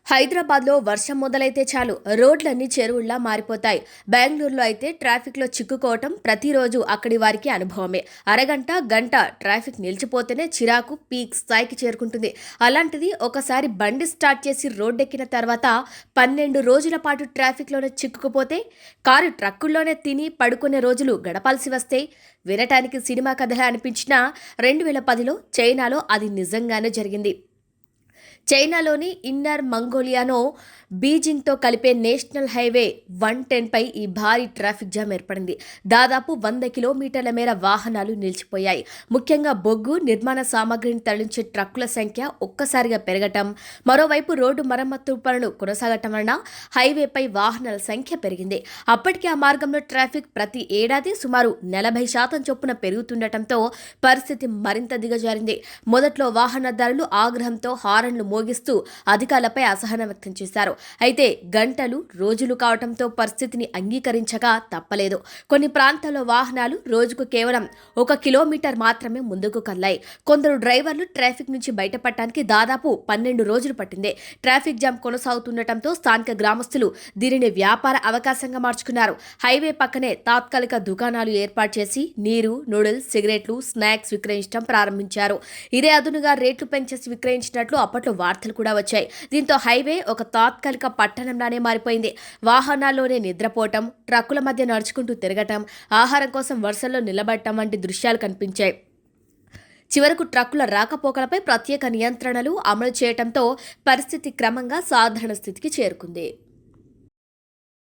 హైదరాబాద్లో వర్షం మొదలైతే చాలు రోడ్లన్నీ చెరువుల్లా మారిపోతాయి. బెంగళూరులో అయితే ట్రాఫిక్లో చిక్కుకోవటం ప్రతిరోజు అక్కడి వారికి అనుభవమే. అరగంట గంట ట్రాఫిక్ నిలిచిపోతేనే చిరాకు పీక్ స్థాయికి చేరుకుంటుంది. అలాంటిది ఒకసారి బండి స్టార్ట్ చేసి రోడ్డెక్కిన తర్వాత 12 రోజుల పాటు ట్రాఫిక్లోనే చిక్కుకుపోతే కారు ట్రక్కుల్లోనే తిని పడుకునే రోజులు గడపాల్సి వస్తే వినటానికి సినిమా కథలా అనిపించినా 2010లో చైనాలో అది నిజంగానే జరిగింది. చైనాలోని ఇన్నర్ మంగోలియాలో బీజింగ్తో కలిపే నేషనల్ హైవే 110పై ఈ భారీ ట్రాఫిక్ జామ్ ఏర్పడింది. దాదాపు 100 కిలోమీటర్ల మేర వాహనాలు నిలిచిపోయాయి. ముఖ్యంగా బొగ్గు, నిర్మాణ సామగ్రిని తరలించే ట్రక్కుల సంఖ్య ఒక్కసారిగా పెరగటం, మరోవైపు రోడ్డు మరమ్మతు పనులు కొనసాగటం వలన హైవేపై వాహనాల సంఖ్య పెరిగింది. అప్పటికే ఆ మార్గంలో ట్రాఫిక్ ప్రతి ఏడాది సుమారు 40% చొప్పున పెరుగుతుండటంతో పరిస్థితి మరింత దిగజారింది. మొదట్లో వాహనదారులు ఆగ్రహంతో హారన్లు మోగిస్తూ అధికారులపై అసహనం వ్యక్తం చేశారు. అయితే గంటలు రోజులు కావడంతో పరిస్థితిని అంగీకరించగా తప్పలేదు. కొన్ని ప్రాంతాల్లో వాహనాలు రోజుకు కేవలం 1 కిలోమీటర్ మాత్రమే ముందుకు కదిలాయి. కొందరు డ్రైవర్లు ట్రాఫిక్ నుంచి బయటపడటానికి దాదాపు 12 రోజులు పట్టింది. ట్రాఫిక్ జామ్ కొనసాగుతుండటంతో స్థానిక గ్రామస్తులు దీనిని వ్యాపార అవకాశంగా మార్చుకున్నారు. హైవే పక్కనే తాత్కాలిక దుకాణాలు ఏర్పాటు చేసి నీరు, నూడిల్స్, సిగరెట్లు, స్నాక్స్ విక్రయించడం ప్రారంభించారు. ఇదే అదునుగా రేట్లు పెంచేసి విక్రయించినట్లు అప్పట్లో వార్తలు కూడా వచ్చాయి. దీంతో హైవే ఒక తాత్కాలిక పట్టణంలానే మారిపోయింది. వాహనాల్లోనే నిద్రపోవటం, ట్రక్కుల మధ్య నడుచుకుంటూ తిరగటం, ఆహారం కోసం వరుసల్లో నిలబడటం వంటి దృశ్యాలు కనిపించాయి. చివరకు ట్రక్కుల రాకపోకలపై ప్రత్యేక నియంత్రణలు అమలు చేయడంతో పరిస్థితి క్రమంగా సాధారణ స్థితికి చేరుకుంది.